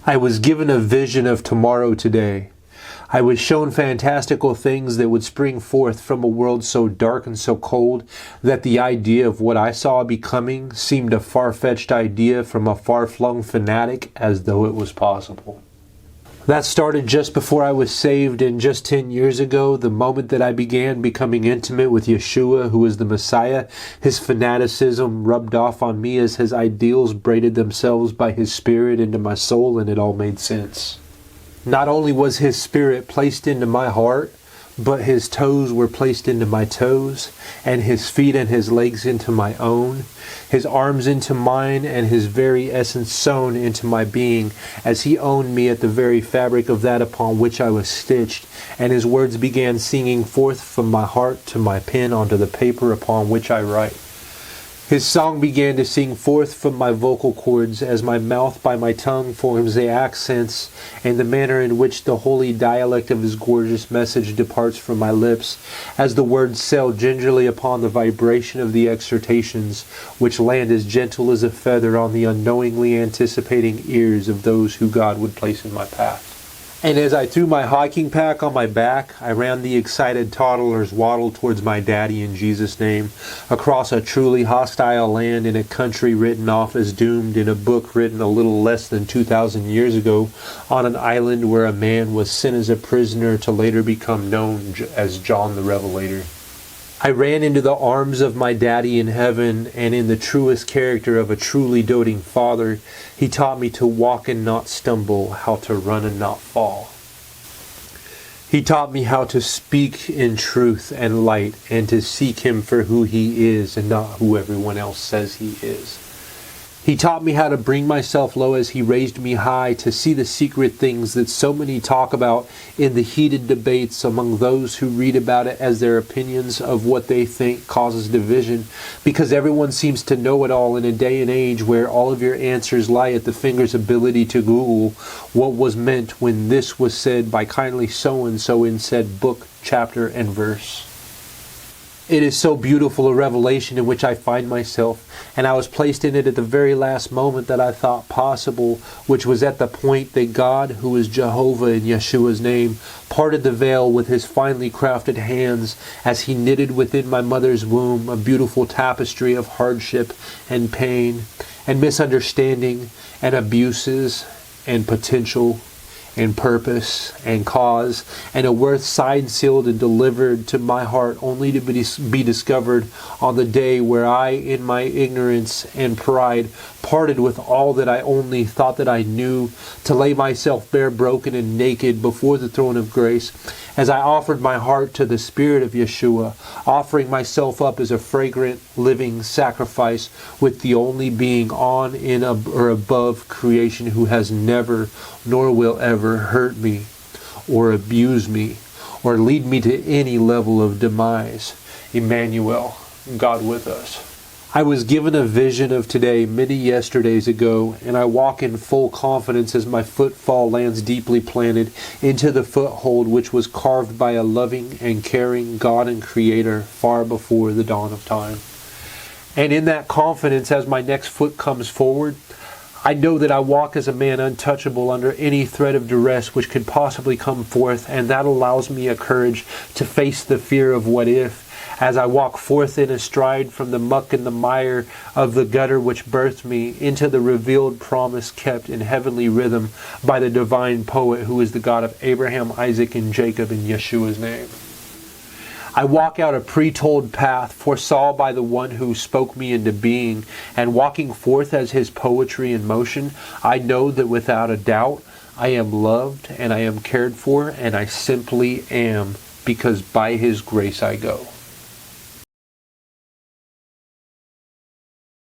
I was given a vision of tomorrow today. I was shown fantastical things that would spring forth from a world so dark and so cold that the idea of what I saw becoming seemed a far-fetched idea from a far-flung fanatic, as though it was possible. That started just before I was saved, and just 10 years ago, the moment that I began becoming intimate with Yeshua, who is the Messiah, his fanaticism rubbed off on me as his ideals braided themselves by his Spirit into my soul, and it all made sense. Not only was his Spirit placed into my heart, but his toes were placed into my toes, and his feet and his legs into my own, his arms into mine, and his very essence sewn into my being, as he owned me at the very fabric of that upon which I was stitched, and his words began singing forth from my heart to my pen onto the paper upon which I write. His song began to sing forth from my vocal cords as my mouth by my tongue forms the accents and the manner in which the holy dialect of his gorgeous message departs from my lips, as the words sail gingerly upon the vibration of the exhortations, which land as gentle as a feather on the unknowingly anticipating ears of those who God would place in my path. And as I threw my hiking pack on my back, I ran the excited toddler's waddle towards my daddy in Jesus' name, across a truly hostile land in a country written off as doomed in a book written a little less than 2,000 years ago, on an island where a man was sent as a prisoner to later become known as John the Revelator. I ran into the arms of my daddy in heaven, and in the truest character of a truly doting father, he taught me to walk and not stumble, how to run and not fall. He taught me how to speak in truth and light, and to seek him for who he is and not who everyone else says he is. He taught me how to bring myself low as he raised me high, to see the secret things that so many talk about in the heated debates among those who read about it, as their opinions of what they think causes division, because everyone seems to know it all in a day and age where all of your answers lie at the finger's ability to Google what was meant when this was said by kindly so-and-so in said book, chapter, and verse. It is so beautiful a revelation in which I find myself, and I was placed in it at the very last moment that I thought possible, which was at the point that God, who is Jehovah in Yeshua's name, parted the veil with his finely crafted hands as he knitted within my mother's womb a beautiful tapestry of hardship and pain and misunderstanding and abuses and potential and purpose and cause, and a worth signed, sealed, and delivered to my heart, only to be discovered on the day where I, in my ignorance and pride, parted with all that I only thought that I knew, to lay myself bare, broken, and naked before the throne of grace, as I offered my heart to the Spirit of Yeshua, offering myself up as a fragrant, living sacrifice with the only being on, in, or above creation who has never, nor will ever hurt me, or abuse me, or lead me to any level of demise. Emmanuel, God with us. I was given a vision of today many yesterdays ago, and I walk in full confidence as my footfall lands deeply planted into the foothold which was carved by a loving and caring God and Creator far before the dawn of time. And in that confidence, as my next foot comes forward, I know that I walk as a man untouchable under any threat of duress which could possibly come forth, and that allows me a courage to face the fear of what if, as I walk forth in a stride from the muck and the mire of the gutter which birthed me into the revealed promise kept in heavenly rhythm by the divine poet who is the God of Abraham, Isaac, and Jacob in Yeshua's name. I walk out a pre-told path foresaw by the one who spoke me into being, and walking forth as his poetry in motion, I know that without a doubt I am loved and I am cared for, and I simply am, because by his grace I go.